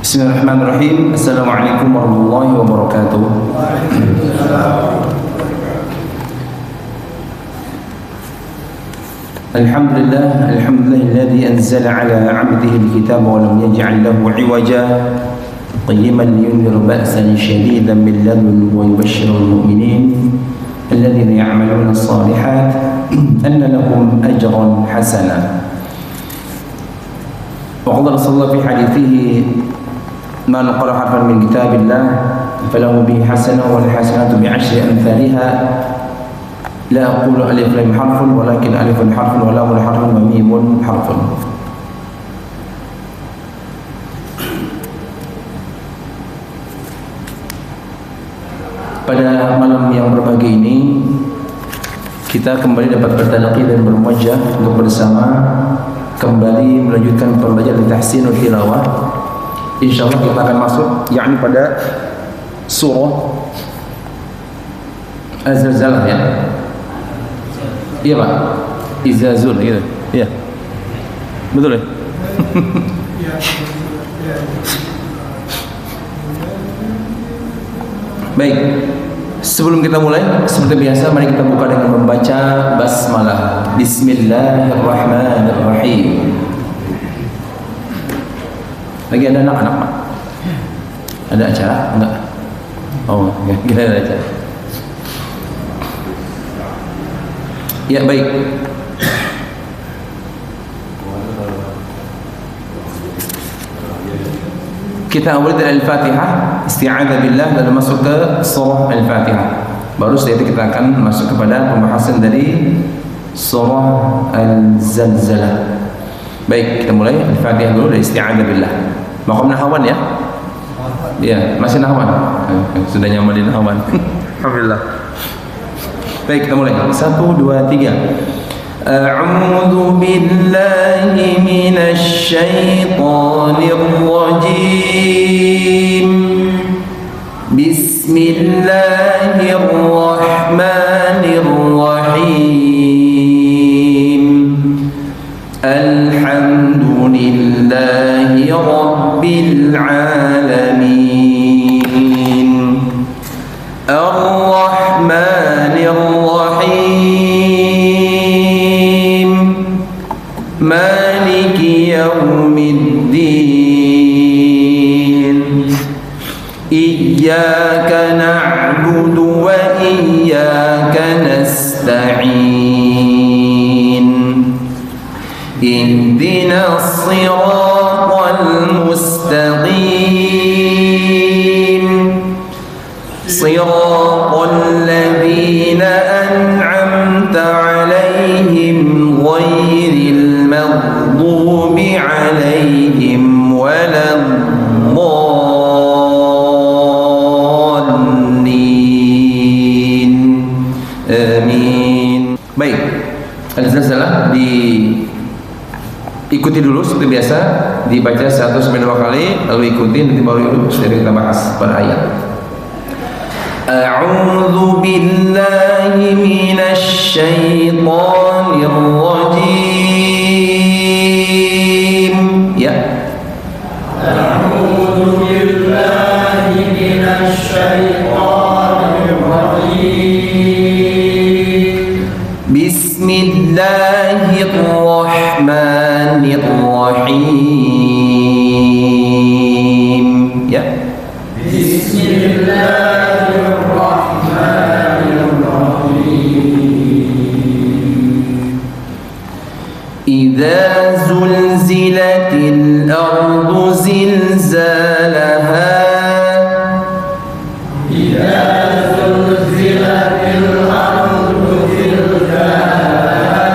Bismillahirrahmanirrahim. Assalamualaikum warahmatullahi wabarakatuh. Alhamdulillahilladzi anzala ala 'abdihi al-kitaba wa lam yaj'al lahu 'iwaja qayyiman liyunzira ba'san shadidan min ladunhu wa yubashshira al-mu'minin alladhina ya'maluna as-salihat anna lahum ajran hasana. Wa qala Rasulullah fi hadithihi man qara harfan min kitabillah falahu bihi hasanah wal hasanatu bi'ashri amthaliha la aqulu alif lam harfun walakin alifun harfun wa lamun harfun wa mimun harfun. Pada malam yang berbahagia ini kita kembali dapat bertalaqi dan bermuajah untuk bersama kembali melanjutkan pembelajaran tahsinul tilawah. InsyaAllah kita akan masuk yakni pada surah Az-Zalzalah ya. Iya Pak, Izazul gitu. Iya. Betul ya? Baik. Sebelum kita mulai, seperti biasa mari kita buka dengan membaca basmalah. Bismillahirrahmanirrahim. Lagi ada anak-anak Pak? Ada acara? Enggak? Oh, enggak ada acara. Ya baik. Kita awal dari Al-Fatihah, isti'adzah billah, lalu masuk ke surah Al-Fatihah. Baru setelah itu kita akan masuk kepada pembahasan dari surah Al-Zalzalah. Baik, kita mulai Al-Fatihah dulu dari isti'adzah billah. Maqam nahawan ya? Ya, masih nahawan. Sudah nyaman di nahawan. Alhamdulillah. Baik, kita mulai. 1 2 3. A'udzu billahi minasy syaithanir rajim. Bismillahirrahmanirrahim. Alhamdulillahi rabbil alamin. Ar-Rahmanir Rahim. Maliki yaumiddin. Iyyaka na'budu wa iyyaka nasta'in. Ihdinas siratal mustaqim. Siratal ladzina an'amta 'alaihim ghairil maghdubi 'alaihim waladdallin. Amin. Baik. Al-Zalzalah diikuti dulu seperti biasa, dibaca 1 sampai 2 kali, lalu ikuti, nanti baru kita bahas per ayat. A'udzu billahi minasy syaithanir rajim. Ya. A'udzu billahi minasy syaithanir rajim. Bismillahirrahmanirrahim. Ya. إذا زلزلت الأرض زلزالها. إذا زلزلت الأرض زلزالها.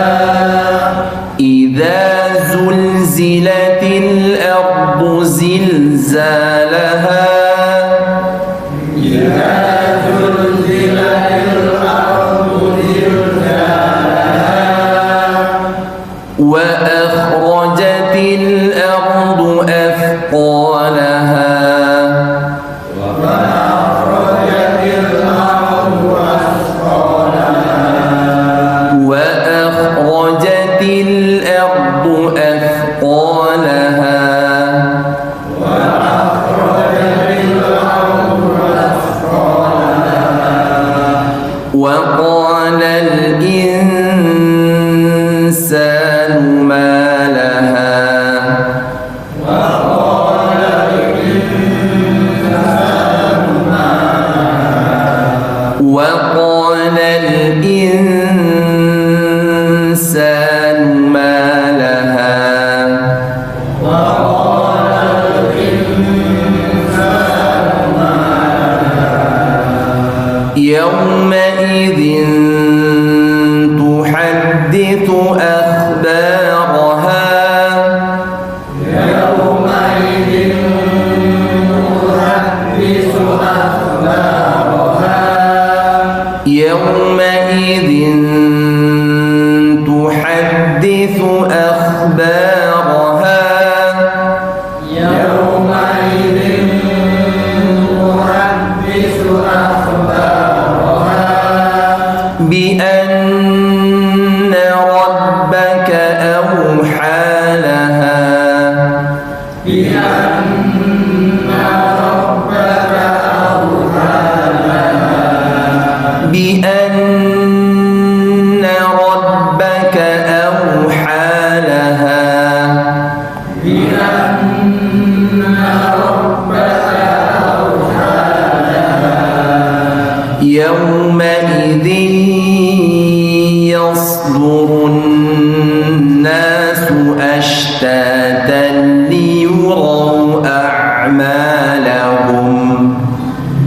إذا زلزلت الأرض زلزالها. إذا زلزلت الأرض زلزالها. وأخرجت الأرض أثقالها. وأخرجت الأرض أثقالها. وأخرجت الأرض أثقالها. وأخرجت Yawma'idhin tuhaddithu akhbaraha. Yawma'idhin tuhaddithu akhbaraha. Yawma'idhin tuhaddithu akhbaraha. Yawma'idhin tuhaddithu akhbaraha. بأن ربك أوحى لها. بأن ربك أوحى لها. بأن ربك أوحى لها. بأن ربك أوحى لها. يومئذ يصدر الناس أشتاتا ليروا أعمالهم.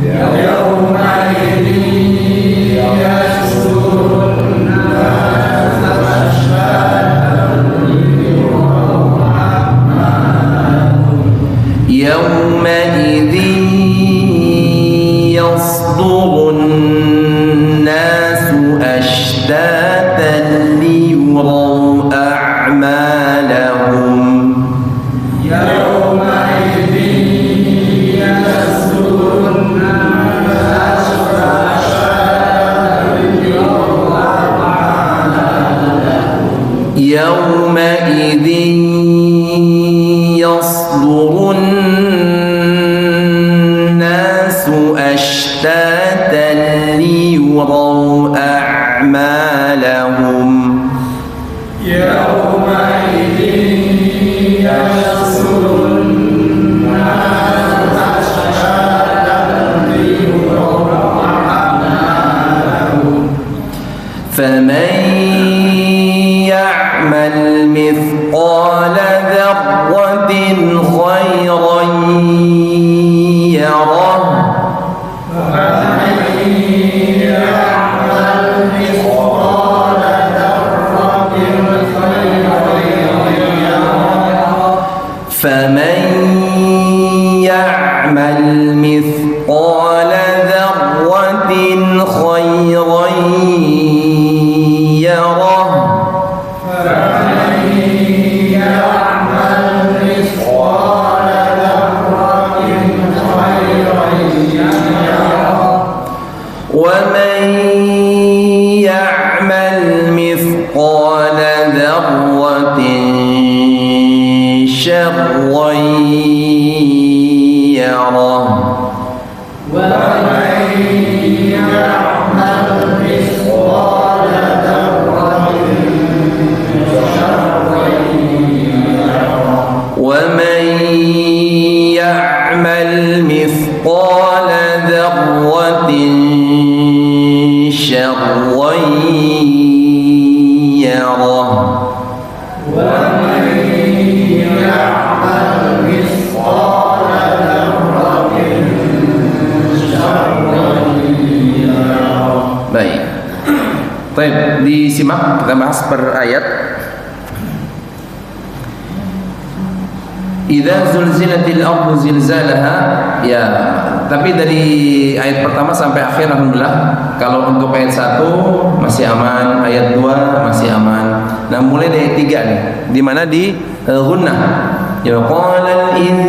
يومئذ يصدر الناس أشتاتا ليروا أعمالهم. يومئذ يصدر الناس أشتاتا ليروا أعمالهم. يومئذ يصدر الناس أشتاتا ليروا أعمالهم. يومئذ يصدر الناس أشتاتا ليروا أعمالهم. يومئذ يصدر الناس أشتاتا ليروا أعمالهم. فمن يعمل مثقال ذرة خيرا يره. فمن يعمل مثقال ذرة خيرا يره. فمن يعمل مثقال ذرة خيرا يره. فمن يعمل مثقال ذرة خيرا يره. ومن يعمل مثقال ذرة شرا يره. ومن يعمل مثقال ذرة شرا يره. ومن يعمل مثقال ذرة شرا يره. ومن يعمل مثقال ذرة شرا يره. Baik. Baik, disimak kita bahas per ayat. Idza zulzilatil ardu zilzalaha. Ya, tapi dari ayat pertama sampai akhir alhamdulillah. Kalau untuk ayat 1 masih aman, ayat 2 masih aman. Nah, mulai dari ayat 3 nih, di mana di gunnah. Ya qalal in,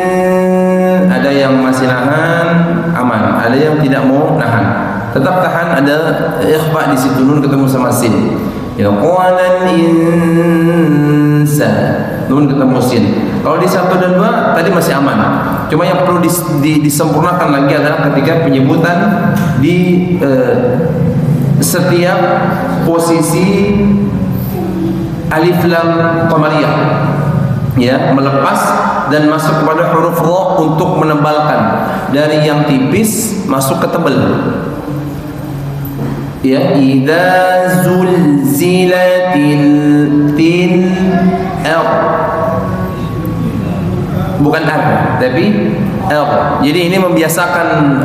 ada yang masih nahan, aman. Ada yang tidak mau nahan. Tetap tahan, ada ikhfa di situ, nun ketemu sama sin. Ya qalal insan, nun ketemu sin. Kalau di 1 dan 2 tadi masih aman. Cuma yang perlu disempurnakan lagi adalah ketika penyebutan di setiap posisi alif lam qamariyah, ya, melepas dan masuk kepada huruf ra untuk menebalkan dari yang tipis masuk ke tebal. Ya, idza zulzilatil ard, bukan ar tapi r. Jadi ini membiasakan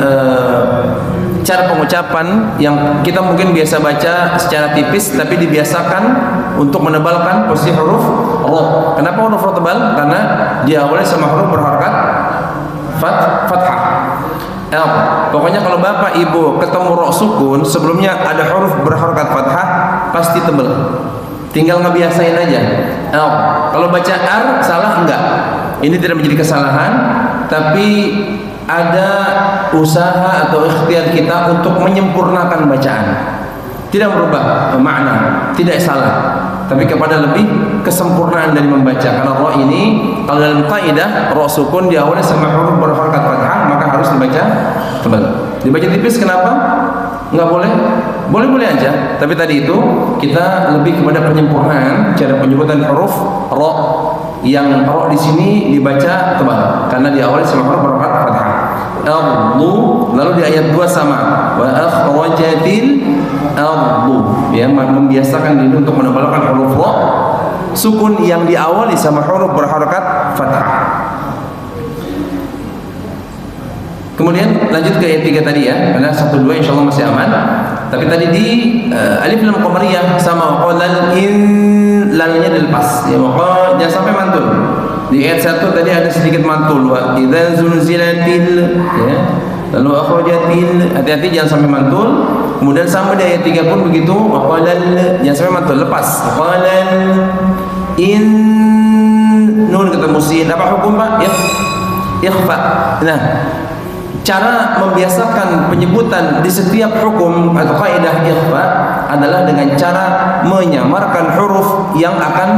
cara pengucapan yang kita mungkin biasa baca secara tipis, tapi dibiasakan untuk menebalkan posisi huruf ra. Kenapa huruf ra tebal? Karena diawali sama huruf berharakat fathah. Pokoknya kalau bapak ibu ketemu ra sukun sebelumnya ada huruf berharakat fathah pasti tebal. Tinggal ngebiasain aja. Kalau baca ar salah enggak? Ini tidak menjadi kesalahan, tapi ada usaha atau ikhtiar kita untuk menyempurnakan bacaan. Tidak merubah makna, tidak salah, tapi kepada lebih kesempurnaan dari membaca. Karena ra ini kalau dalam kaidah ra sukun diawali sama huruf berharakat fathah maka harus dibaca tebal. Dibaca tipis kenapa? Enggak boleh? Boleh-boleh aja. Tapi tadi itu kita lebih kepada penyempurnaan cara penyebutan huruf ra, yang ra di sini dibaca tebal karena diawali sama huruf berharakat fathah. Ardu, lalu di ayat 2 sama wa akhrajatil ardu, ya, membiasakan diri untuk menebalkan huruf ra sukun yang diawali sama huruf berharakat fathah. Kemudian lanjut ke ayat 3 tadi ya, karena 1 2 insyaallah masih aman. Tapi tadi di alif lam qamariyah sama qalal in, lalnya dilepas ya, maka jangan sampai mantul. Di ayat 1 tadi ada sedikit mantul, wa idza zulzilatil, ya. Lalu akhrajatil, hati-hati jangan sampai mantul. Kemudian sama di ayat 3 pun begitu, wa qalal, jangan sampai mantul, lepas. Qalal in, nun ketemu sin, apa hukum Pak? Ya, ikhfa. Nah, cara membiasakan penyebutan di setiap hukum atau kaidah ikhfa adalah dengan cara menyamarkan huruf yang akan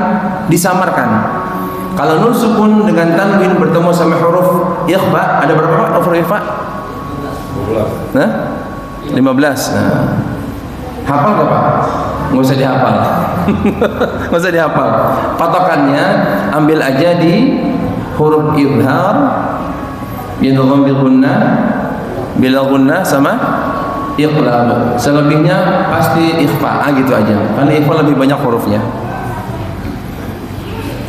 disamarkan. Kalau nun sukun dengan tanwin bertemu sama huruf ikhfa, ada berapa huruf ikhfa? 15. Nah, 15. Nah, hafal gak Pak? Nggak usah dihafal. Nggak usah dihafal. Patokannya ambil aja di huruf idhar, bidgham bil gunnah, bila gunnah sama iqlab. Selebihnya pasti ikhfa, gitu aja. Karena ikhfa lebih banyak hurufnya.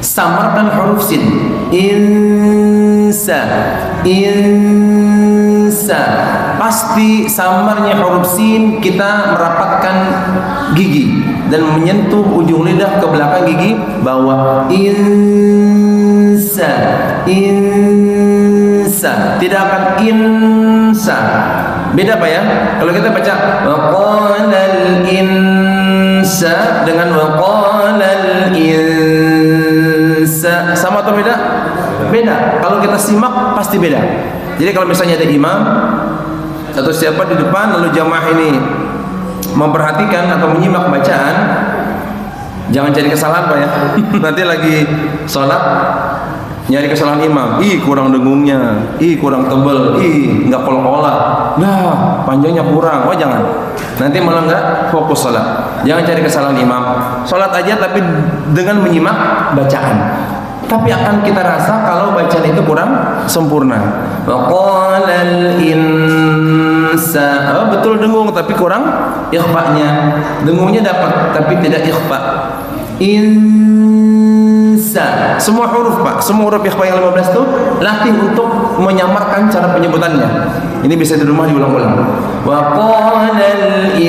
Samarkan huruf sin. Insa, insa. Pasti samarnya huruf sin kita merapatkan gigi dan menyentuh ujung lidah ke belakang gigi bawah. Insa, insa. Tidak akan insa. Beda Pak ya. Kalau kita baca waqalal insa dengan waqalal insa, sama atau beda? Beda. Kalau kita simak pasti beda. Jadi kalau misalnya ada imam atau siapa di depan lalu jamaah ini memperhatikan atau menyimak bacaan, jangan cari kesalahan Pak ya. Nanti lagi sholat nyari kesalahan imam, ih kurang dengungnya, ih kurang tebel, ih nggak kolak-kolak, nah panjangnya kurang. Oh jangan, nanti malah nggak fokus sholat. Jangan cari kesalahan imam, sholat aja tapi dengan menyimak bacaan. Tapi akan kita rasa kalau bacaan itu kurang sempurna. Waqalal insa, oh, betul dengung tapi kurang ikhfa-nya. Dengungnya dapat tapi tidak ikhfa. Insa, semua huruf Pak, semua huruf ikhfa yang 15 itu latih untuk menyamarkan cara penyebutannya. Ini bisa di rumah diulang-ulang. Waqalal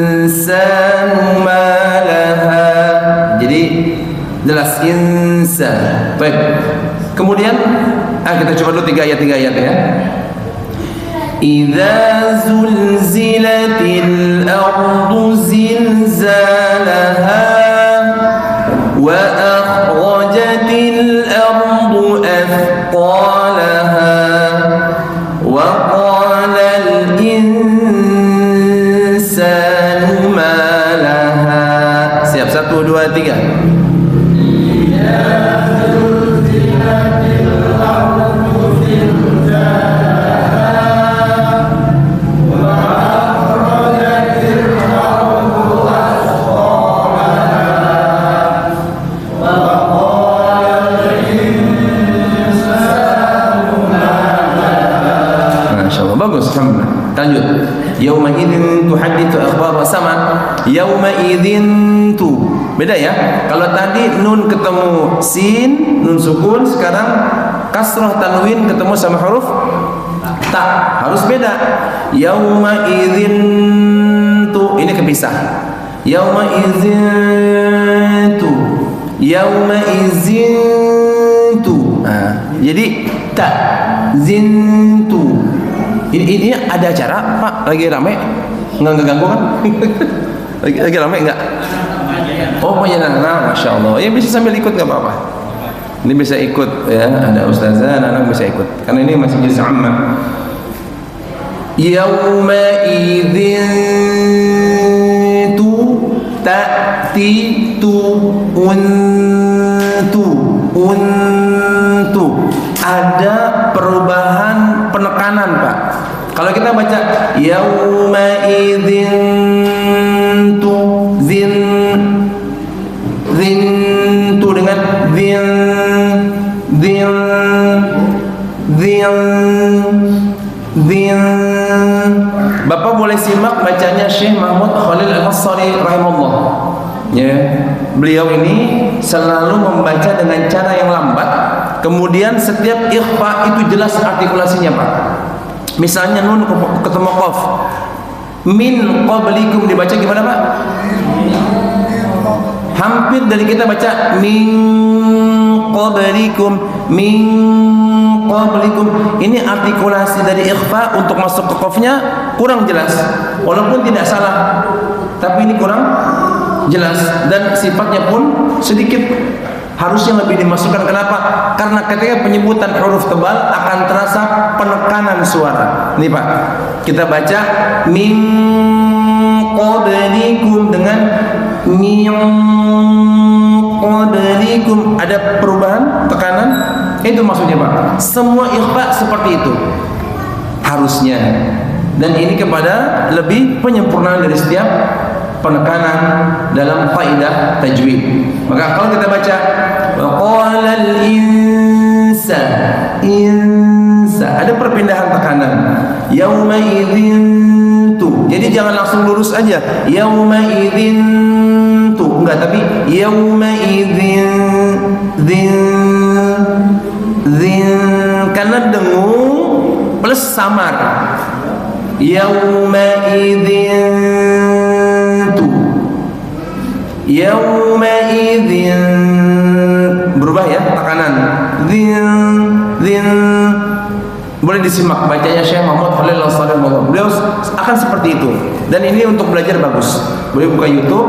insanu ma laha. Jadi jelas insan. Baik. Kemudian kita coba dulu 3 ayat ya. Idza zulzilatil ardu zilzalaha wa akhrajatil ardu athqalaha wa qalal insanu ma laha. Siap, 1 2 3. Bagus, alhamdulillah. Lanjut. Yauma idzin tuhadditsu akhbar sama. Yauma idzin tu. Beda ya. Kalau tadi nun ketemu sin, nun sukun, sekarang kasrah tanwin ketemu sama huruf Tak, harus beda. Yauma idzin tu, ini kepisah. Yauma idzin tu, yauma idzin tu. Nah, jadi tak zintu. Ini ada acara, Pak, lagi rame? Nggak ganggu kan? lagi rame nggak? Oh, penyenangan, Masya Allah. Ya bisa sambil ikut nggak apa-apa. Ini bisa ikut ya, ada ustazah, anak-anak bisa ikut. Karena ini masih juz amma. Yauma idzin tu ta'ti tu untu. Ada perubahan penekanan, Pak. Kalau kita baca yauma idzin tu zin tu dengan zin. Bapak boleh simak bacanya Syekh Mahmud Khalil Al-Hassari rahimahullah. Ya, beliau ini selalu membaca dengan cara yang lambat. Kemudian setiap ikhfa itu jelas artikulasinya, Pak. Misalnya nun ketemu qaf. Min qablikum dibaca gimana, Pak? Hampir dari kita baca min qablikum, min qablikum. Ini artikulasi dari ikhfa untuk masuk ke qafnya kurang jelas. Walaupun tidak salah, tapi ini kurang jelas dan sifatnya pun sedikit harusnya lebih dimasukkan. Kenapa? Karena ketika penyebutan huruf tebal akan terasa penekanan suara. Ini, Pak, kita baca min qablikum dengan min qablikum, ada perubahan tekanan. Itu maksudnya, Pak. Semua ikhfa seperti itu harusnya. Dan ini kepada lebih penyempurnaan dari setiap penekanan dalam kaidah tajwid. Maka kalau kita baca waqalal insa, ada perpindahan tekanan. Yauma idzin tu. Jadi jangan langsung lurus aja. Yauma idzin tu. Enggak, tapi yauma idzin karena dengung plus samar. Yauma idzin tu, yauma idzin berubah ya tekanan. Zin boleh disimak bacanya Syekh Muhammad Khalil Al-Hassari. Beliau akan seperti itu. Dan ini untuk belajar bagus. Boleh buka YouTube.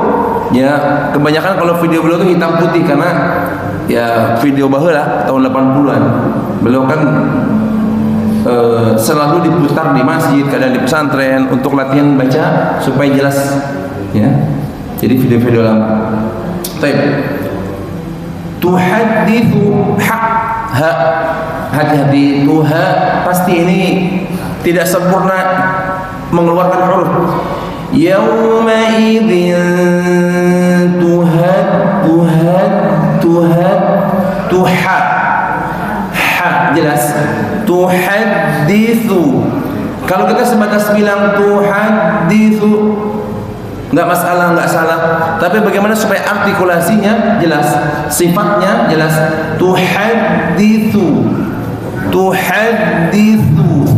Ya, kebanyakan kalau video beliau itu hitam putih karena ya video baheula tahun 80-an. Beliau kan selalu diputar di masjid, kadang di pesantren untuk latihan baca supaya jelas ya. Jadi video-video lama. Baik. Tuhadditsu ha, hati-hati, tuha pasti ini tidak sempurna mengeluarkan huruf. Yauma idzin tuha ha jelas. Tuhadditsu, kalau kita sebatas bilang tuhadditsu enggak masalah, enggak salah, tapi bagaimana supaya artikulasinya jelas, sifatnya jelas. Tuhadditsu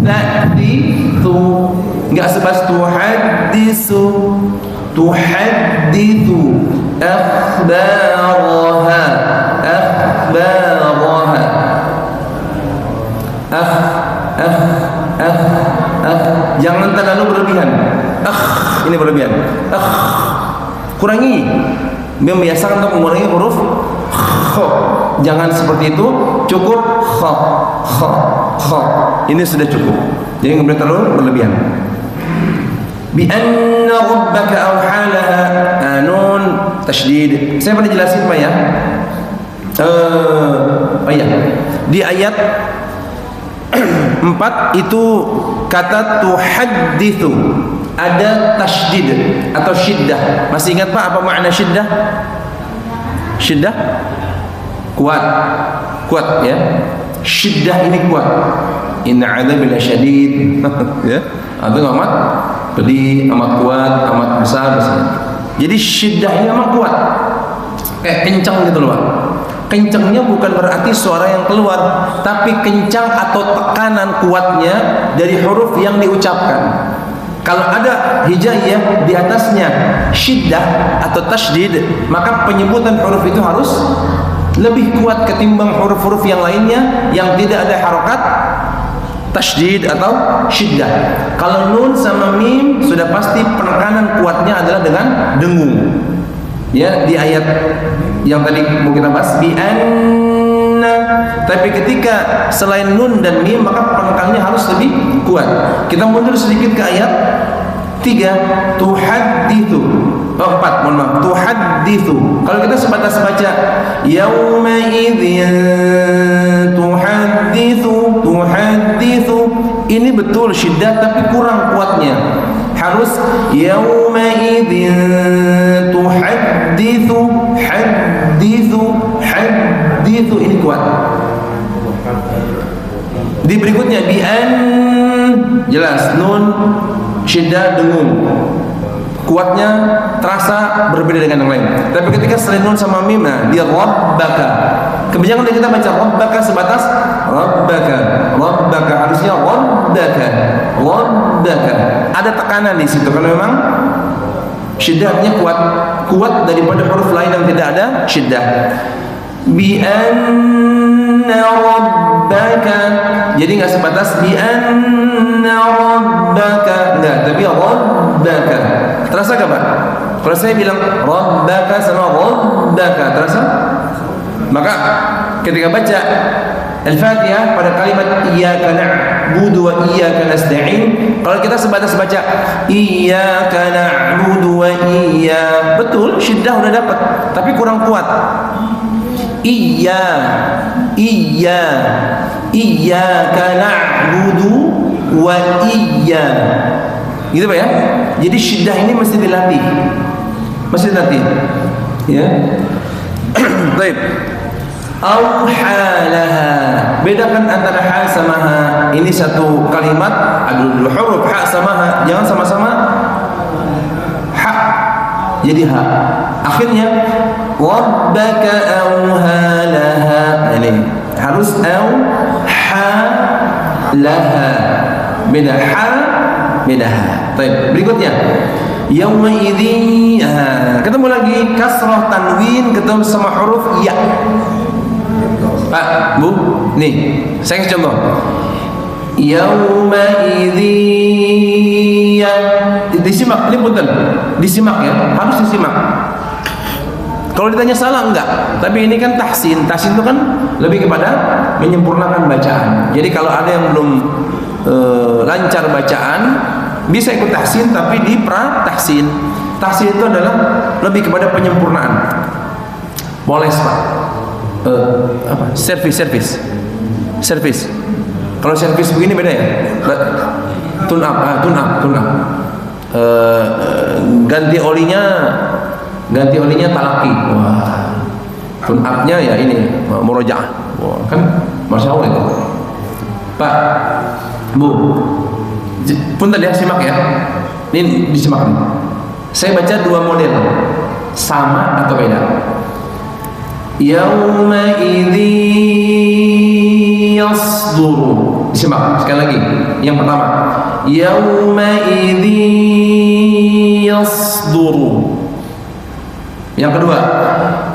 ta'ditsu, enggak sebatas tuhadditsu akhbaraha jangan terlalu berlebihan. Ini berlebihan. Kurangi. Membiasakan untuk mengurangi huruf kha. Jangan seperti itu. Cukup kha. Ini sudah cukup. Jadi nggak boleh terlalu berlebihan. Bi anna rabbaka awhalaha. Nun tasydid. Saya pernah jelasin, Pak, ya. Di ayat 4 itu kata tuhadditsu ada tasydid atau syiddah. Masih ingat, Pak, apa makna syiddah? Syiddah kuat ya. Syiddah ini kuat. Inna 'adzabi lasyadid ya. Itu amat pedih, amat kuat, amat besar. Jadi syiddah ini amat kuat. Kayak kencang gitu loh, Pak. Kencangnya bukan berarti suara yang keluar, tapi kencang atau tekanan kuatnya dari huruf yang diucapkan. Kalau ada hijaiyah di atasnya syiddah atau tasydid, maka penyebutan huruf itu harus lebih kuat ketimbang huruf-huruf yang lainnya yang tidak ada harokat tasydid atau syiddah. Kalau nun sama mim sudah pasti penekanan kuatnya adalah dengan dengung. Ya, di ayat yang tadi mau kita bahas bi anna, tapi ketika selain nun dan mim maka penekanannya harus lebih kuat. Kita mundur sedikit ke ayat 3, tuhadditsu. Oh, 4, mohon maaf. Tuhadditsu. Kalau kita sebatas baca yauma idzin tuhadditsu, ini betul syiddah tapi kurang kuatnya. Harus yauma idzin tuhadditsu, haditsu, ini kuat. Di berikutnya bi an, jelas nun syiddah dengung, kuatnya terasa berbeda dengan yang lain. Tapi ketika selain nun sama mim, nah dia rabbaka. Kebijakan kita baca rabbaka sebatas rabbaka, harusnya rabbaka. Ada tekanan di situ karena memang syiddahnya kuat daripada huruf lain yang tidak ada syiddah. Bi anna rabbaka, jadi nggak sebatas bi anna rabbaka, enggak, tapi rabbaka. Terasa gak Pak? Kalau saya bilang rabbaka sama rabbaka, terasa? Maka ketika baca Al-Fatihah pada kalimat iyyaka na'budu wa iyyaka nasta'in, kalau kita sebatas baca iyyaka na'budu wa iyyaka, betul syiddah udah dapat, tapi kurang kuat. Iyyaka na'budu wa iyyaka, gitu Pak ya. Jadi syiddah ini mesti dilatih, ya. Baik. Auhalaha, bedakan antara ha sama ha. Ini satu kalimat, ada dua huruf, ha sama ha, jangan sama-sama ha jadi ha. Akhirnya rabbaka auhalaha, ini harus auhalaha, beda ha, beda ha. Baik, berikutnya yauma idzin, ketemu lagi kasrah tanwin ketemu sama huruf ya. Pak, Bu, nih, saya kasih contoh. Yauma idzin, disimak, ini punten, disimak ya, harus disimak. Kalau ditanya salah enggak, tapi ini kan tahsin itu kan lebih kepada menyempurnakan bacaan. Jadi kalau ada yang belum lancar bacaan, bisa ikut tahsin tapi di pra-tahsin. Tahsin itu adalah lebih kepada penyempurnaan. Boleh Pak. Servis. Kalau servis begini beda ya. Tune up. Ganti olinya talaki. Wah. Tune up-nya ya ini murojaah. Wah, kan Masya Allah itu. Pak, Bu, punten ya, simak ya. Ini disimak nih. Saya baca dua model, sama atau beda. Yauma idzin yasduru. Disimak sekali lagi. Yang pertama, yauma idzin yasduru. Yang kedua,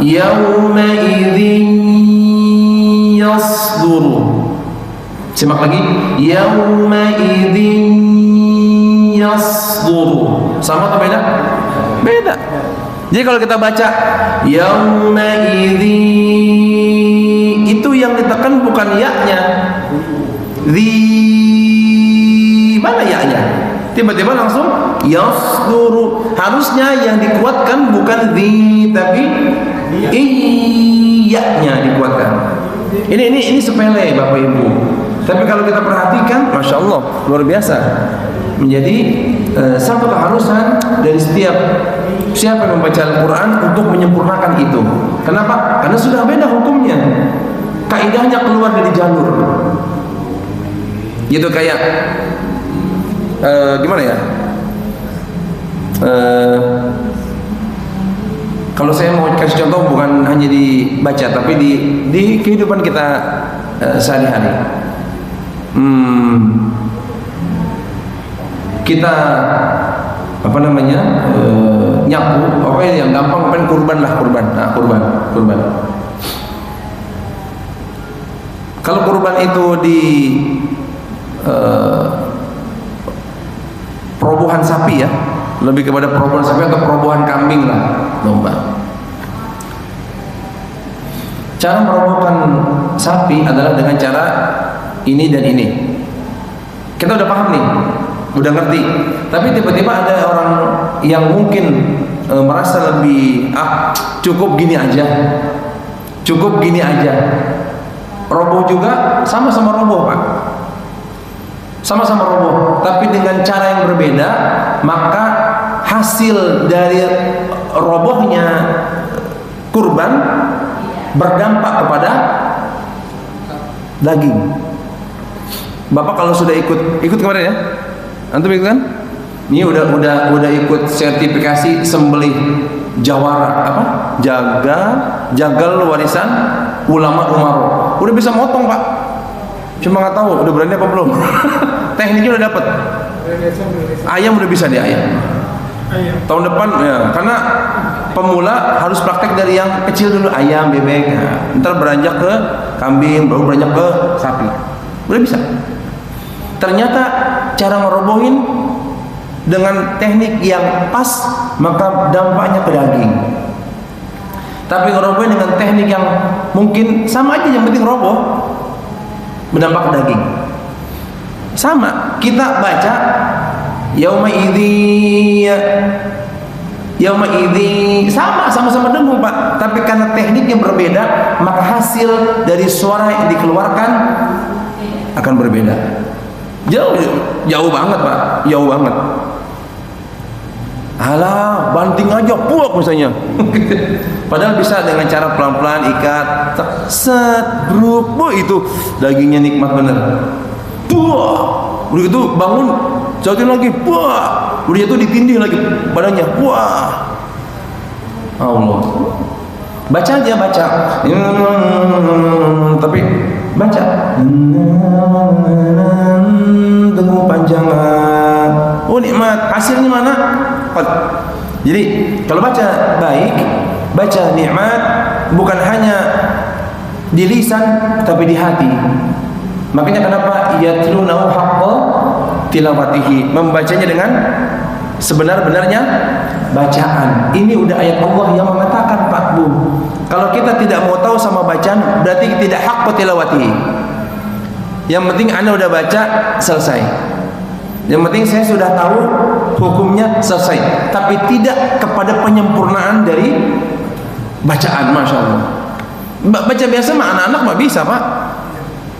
yauma idzin yasduru. Simak lagi, yauma idzin yasduru. Sama atau beda? Beda. Jadi kalau kita baca yauma idzin, itu yang ditekan bukan ya-nya. Mana ya-nya? Tiba-tiba langsung yasduru. Harusnya yang dikuatkan bukan tapi iya-nya dikuatkan. Ini sepele Bapak Ibu. Tapi kalau kita perhatikan, Masya Allah, luar biasa. Menjadi satu keharusan dari siapa yang membaca Al-Quran untuk menyempurnakan itu. Kenapa? Karena sudah beda hukumnya. Kaidahnya keluar dari jalur. Gitu kayak gimana ya? Kalau saya mau kasih contoh bukan hanya dibaca tapi di kehidupan kita sehari-hari. Kita apa namanya nyapu, apa yang gampang apa kurban lah, kurban. Nah, kurban. Kalau kurban itu di perobohan sapi ya, lebih kepada perobohan sapi atau perobohan kambing lah, domba. Cara merobohkan sapi adalah dengan cara ini dan ini. Kita udah paham nih, udah ngerti. Tapi tiba-tiba ada orang yang mungkin merasa lebih cukup gini aja. Roboh juga sama-sama roboh, Pak. Sama-sama roboh, tapi dengan cara yang berbeda, maka hasil dari robohnya kurban berdampak kepada daging. Bapak kalau sudah ikut kemarin ya, antum ikut kan? Ini udah ikut sertifikasi sembelih jawara apa? Jagal warisan ulama Umaro. Udah bisa motong, Pak. Cuma nggak tahu udah berani apa belum. Tekniknya udah dapat. Ayam udah bisa dia ayam. Tahun depan ya, karena pemula harus praktek dari yang kecil dulu, ayam, bebek. Nah, ntar beranjak ke kambing, baru beranjak ke sapi. Udah bisa. Ternyata cara ngerobohin dengan teknik yang pas, maka dampaknya ke daging. Tapi ngerobohin dengan teknik yang mungkin sama aja, yang penting roboh, berdampak ke daging. Sama, kita baca yauma idzi sama-sama dengung, Pak. Tapi karena teknik yang berbeda, maka hasil dari suara yang dikeluarkan akan berbeda. Jauh banget, Pak. Jauh banget. Alah, banting aja puak misalnya. Padahal bisa dengan cara pelan-pelan ikat, set, bruk, itu dagingnya nikmat bener. Puak, udah gitu bangun, jatuhin lagi, puak, udah itu ditindih lagi badannya, puak. Allah. Baca aja, baca. Tapi baca. Dengung panjang. Oh, nikmat. Hasilnya mana? Jadi kalau baca baik, baca nikmat, bukan hanya di lisan tapi di hati. Makanya kenapa yatlunahu haqqa tilawatihi, membacanya dengan sebenar-benarnya bacaan. Ini udah ayat Allah yang mengatakan, Pak Bu. Kalau kita tidak mau tahu sama bacaan, berarti tidak haqqa tilawatihi. Yang penting Anda udah baca, selesai. Yang penting saya sudah tahu hukumnya, selesai. Tapi tidak kepada penyempurnaan dari bacaan. Masya Allah. Baca biasa mah anak-anak mah bisa, Pak.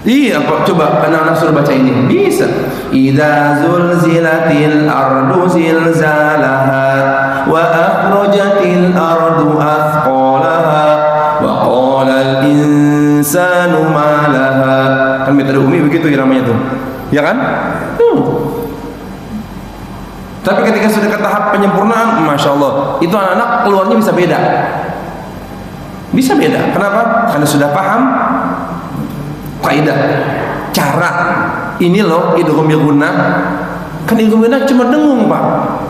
Iya, Pak. Coba anak-anak suruh baca ini. Bisa. Idza zulzilatil ardu zilzalaha wa akhrajatil ardu athqalaha wa qala al insanu ma laha. Kan metode Umi begitu iramanya tuh. Ya kan? Tapi ketika sudah ke tahap penyempurnaan, Masya Allah, itu anak-anak keluarnya bisa beda. Bisa beda. Kenapa? Karena sudah paham kaidah, cara. Ini loh idgham bil gunnah. Kan idgham bil gunnah cuma dengung, Pak.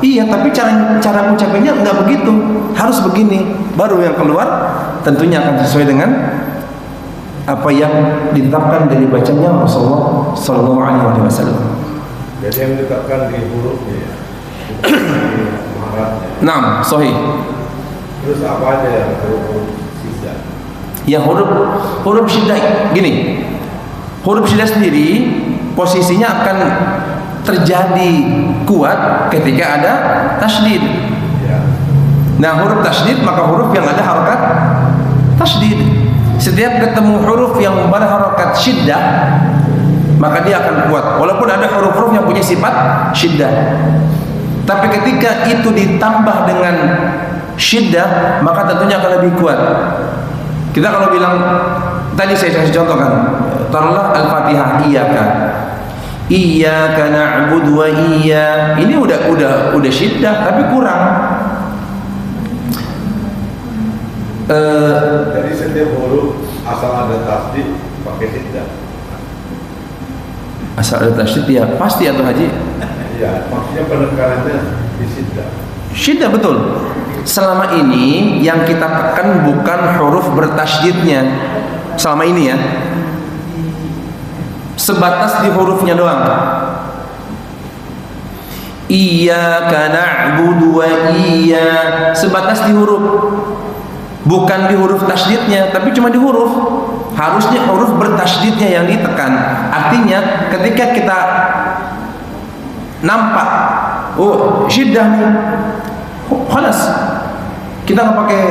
Iya, tapi cara ngucapinnya enggak begitu. Harus begini. Baru yang keluar tentunya akan sesuai dengan apa yang ditetapkan dari bacanya Rasulullah sallallahu alaihi wasallam. Jadi yang ditetapkan di hurufnya ya. Nah, sahih. Terus apa aja yang huruf syiddah? Yang huruf syiddah gini. Huruf syiddah sendiri posisinya akan terjadi kuat ketika ada tasydid. Ya. Nah, huruf tasydid maka huruf yang ada harokat tasydid. Setiap ketemu huruf yang berharokat syiddah, maka dia akan kuat. Walaupun ada huruf-huruf yang punya sifat syiddah. Tapi ketika itu ditambah dengan syiddah, maka tentunya akan lebih kuat. Kita kalau bilang, tadi saya kasih contoh kan, taruhlah Al-Fatihah, iyyaka na'budu wa ini udah syiddah tapi kurang. Jadi setiap huruf asal ada tasdid pakai syiddah. Asal ada tasydid ya pasti atau Haji? Iya, maksudnya penekanannya di syiddah. Syiddah betul. Selama ini yang kita tekan bukan huruf bertasydidnya. Selama ini ya. Sebatas di hurufnya doang. Iyyaka na'budu wa sebatas di huruf. Bukan di huruf tasydidnya, tapi cuma di huruf. Harusnya huruf bertasydidnya yang ditekan. Artinya ketika kita nampak oh syiddah nih, khalas kita nggak pakai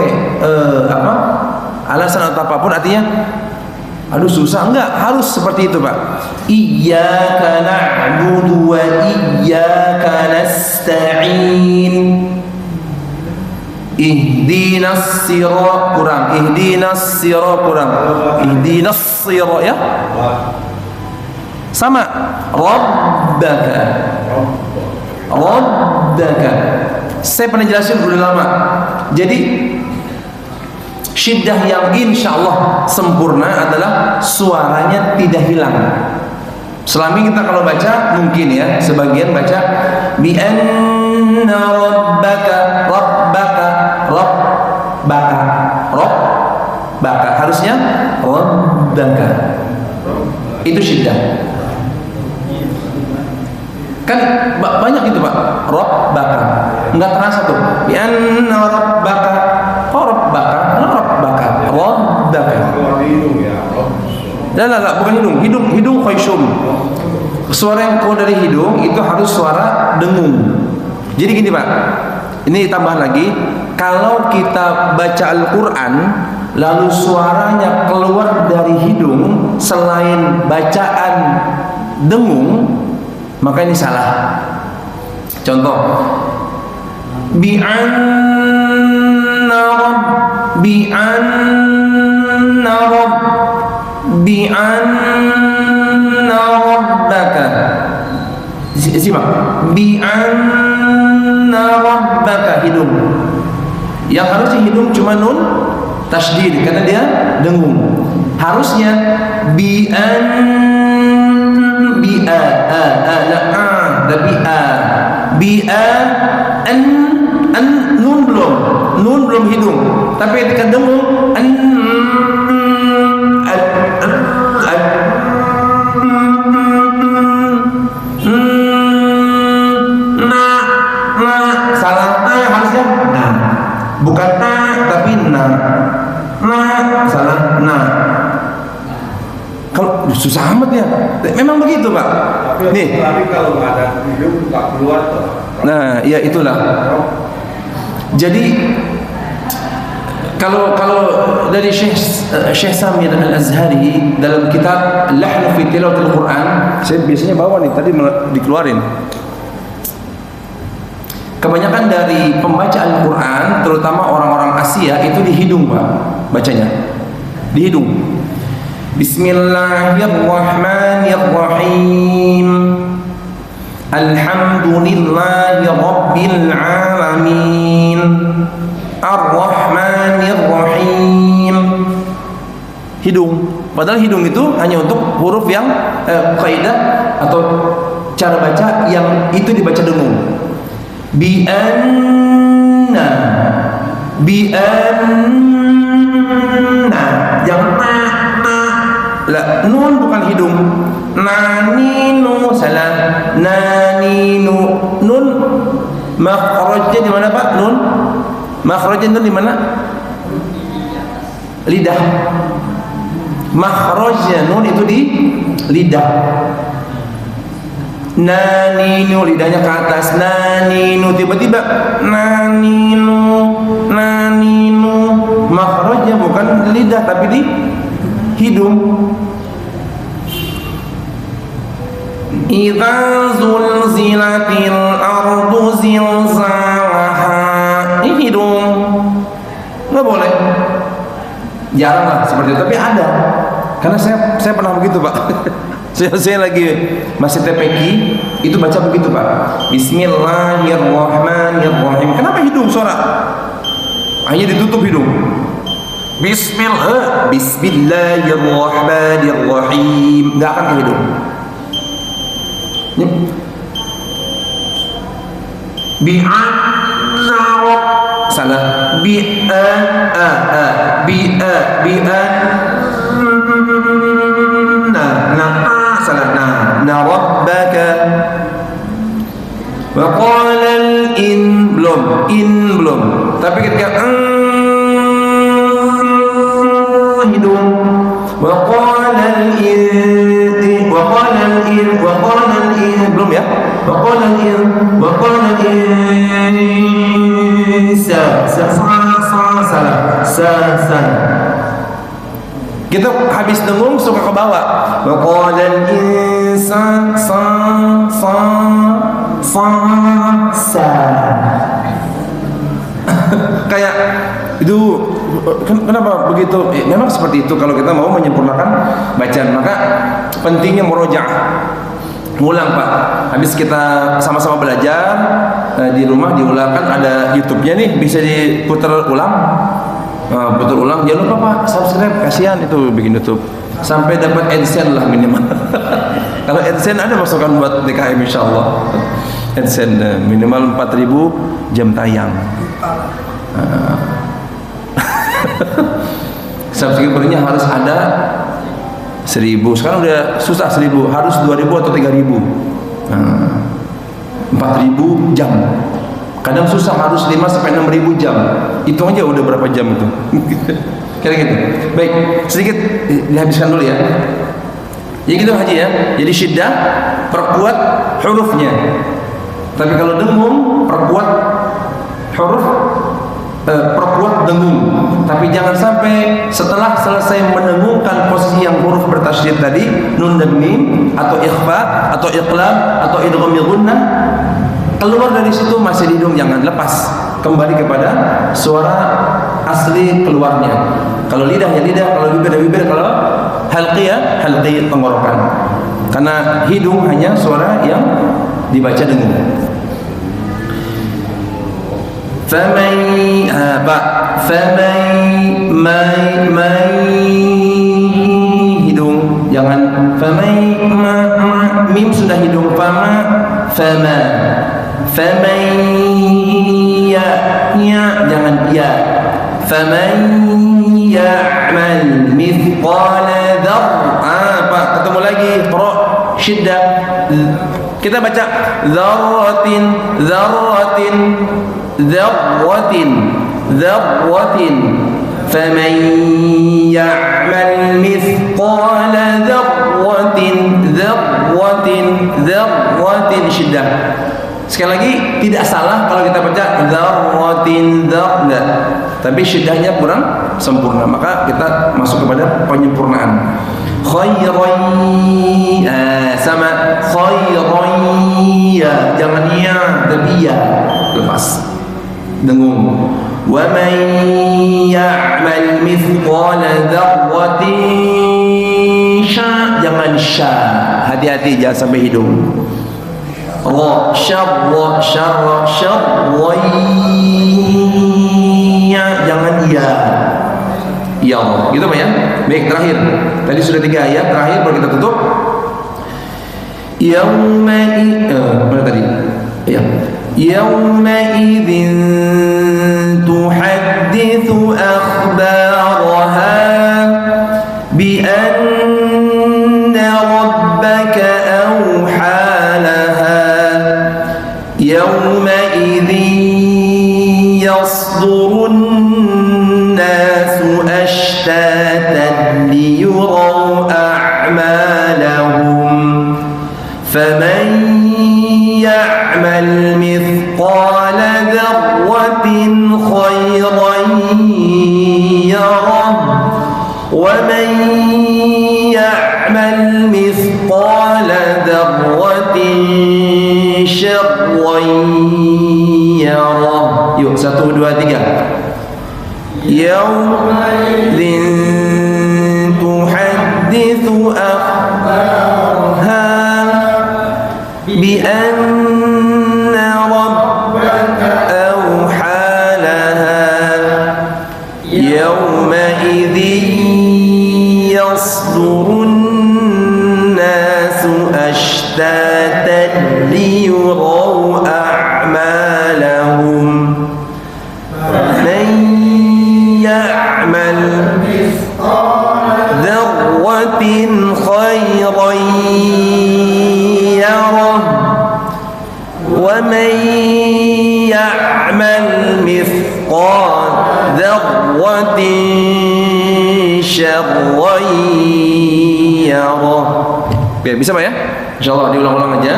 alasan atau apapun, artinya aduh susah, enggak, harus seperti itu Pak. Iyyaka na'budu wa iyyaka nasta'in. Ihdinas sirat kurang, ihdinas sirat kurang, ihdinas sirat ya. Sama rabbaka. Rabbaka. Saya pernah jelasin udah lama. Jadi syiddah yang insya Allah sempurna adalah suaranya tidak hilang. Selama kita kalau baca mungkin ya sebagian baca bi anna rabbaka rabbaka rabbaka rabbaka, harusnya rabbaka. Itu syiddah. Kan banyak itu Pak, rabbaka. Enggak terasa tuh. Bi anna rabbaka rabbaka rabbaka rabbaka. Keluar di hidung ya. Lah, bukan hidung khayshum. Suara yang keluar dari hidung itu harus suara dengung. Jadi gini Pak, ini tambahan lagi, kalau kita baca Al-Quran lalu suaranya keluar dari hidung selain bacaan dengung, maka ini salah. Contoh, bi'anna rabbaka. Simak, bi'anna rabbaka, hidung. Yang harusnya hidung cuma nun tasydid karena dia dengung. Harusnya nun belum hidung, tapi ketika dengung salah harusnya bukan tapi salah kalau susah amat ya. Memang begitu Pak. Tapi kalau nggak ada hidung nggak keluar tuh. Nah ya itulah. Jadi kalau dari Syekh Samir Al-Azhari dalam kitab Lahnu fi Tilawatil Quran, saya biasanya bawa nih, tadi dikeluarin. Kebanyakan dari pembaca Al-Quran, terutama orang-orang Asia, itu di hidung Pak, bacanya di hidung. Bismillahirrahmanirrahim. Alhamdulillahi Rabbil Alamin. Ar-Rahmanir-Rahim. Hidung. Padahal hidung itu hanya untuk huruf yang kaidah atau cara baca yang itu dibaca dengung. Bi'anna jangan la, nun bukan hidung. Naninu salah. Naninu nun makhrajnya di mana Pak? Nun makhrajnya nun di mana? Lidah. Makhrajnya nun itu di lidah. Naninu lidahnya ke atas. Naninu tiba-tiba naninu makhrajnya bukan lidah tapi di hidung. Idza zulzilatil ardu zilzalaha. Ini hidung. Nggak boleh. Jarang lah seperti itu, tapi ada. Karena saya pernah begitu Pak. Saya lagi masih TPQ itu baca begitu Pak. Bismillahirrahmanirrahim. Kenapa hidung suara? Hanya ditutup hidung. Bismillahirrahmanirrahim. Nggak akan ke hidung. Salah. Salah. Rabbaka. Wa qala belum. Tapi ketika hidung. Wa qala belum ya. Wa qala salah. Kita habis dengung suka ke bawah. Wa qala al-insan kayak itu kenapa begitu? Memang seperti itu kalau kita mau menyempurnakan bacaan, maka pentingnya murojaah. Ngulang Pak. Habis kita sama-sama belajar di rumah diulangkan, ada YouTube-nya nih, bisa diputar ulang. Putar ulang, jangan lupa Pak subscribe, kasihan itu bikin YouTube sampai dapat AdSense lah minimal. Kalau AdSense ada masukan buat DKM insyaallah. AdSense minimal 4.000 jam tayang. Subscribernya harus ada 1.000. Sekarang udah susah 1.000, harus 2.000 atau 3.000. 4.000 jam. Kadang susah, harus 5 sampai 6.000 jam. Itu aja udah berapa jam itu. Kira gitu. Baik, sedikit dihabiskan dulu ya. Jadi gitu Haji ya. Jadi syiddah perkuat hurufnya. Tapi kalau dengung perkuat huruf, perkuat dengung. Tapi jangan sampai setelah selesai mendengungkan posisi yang huruf bertasydid tadi, nun dan mim atau ikhfa atau iqlab atau idgham gunnah, keluar dari situ masih di hidung, jangan lepas, kembali kepada suara asli keluarnya. Kalau lidah ya lidah, kalau bibir ya bibir, kalau halqi ya halqi, tenggorokan. Karena hidung hanya suara yang dibaca dengung. Famai hidung, jangan famai mim sudah hidung, fama ya jangan ya. Faman ya'mal mithqala Pak, ketemu lagi ra syiddah. Kita baca dzarratin. Faman ya'mal mithqala dzarratin syiddah. Sekali lagi, tidak salah kalau kita baca dzarratin enggak. Tapi syiddahnya kurang sempurna, maka kita masuk kepada penyempurnaan. Khairan sama khairan ya, jangan ya tapi ya, lepas dengung. Wa man ya'mal mithqala dzarratin jangan sya, hati-hati jangan sampai hidung. Allah syarra jangan ya. Ya Allah, gitu Pak ya. Baik, terakhir. Tadi sudah 3 ayat, terakhir baru kita tutup. Mana tadi? Ya. Yauma idzin tuhadditsu akhbaraha bi anna rabbaka awha laha. Yauma idzin yasdurun أشتاتا ليروا أعمالهم فمن يعمل مثقال ذرة خيرا يره ومن يعمل مثقال ذرة شرا يره. Yuk 1, 2, 3. Yaumaidin tuhadditsu akhbaraha bi anna rabbaka awha laha. Yaumaidin أشتاتا ليروا أعمالهم من يعمل ذرة خيرا يره ومن يعمل مثقال ذرة شرا يره. Oke, bisa Pak ya? InsyaAllah diulang-ulang aja.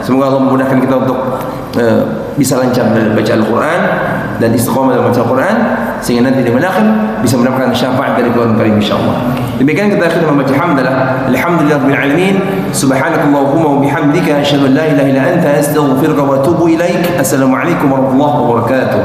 Semoga Allah memudahkan kita untuk bisa lancar dalam baca Al-Quran dan istiqomah dalam baca Al-Quran, sehingga nanti di akhir bisa mendapatkan syafaat dari Tuhan Karim insyaAllah. Demikian kita akhir membaca hamdalah. Alhamdulillahirabbil alamin. Subhanakallahumma wa bihamdika asyhadu an la ilaha illa anta astaghfiruka wa atubu ilaik. Assalamualaikum warahmatullahi wabarakatuh.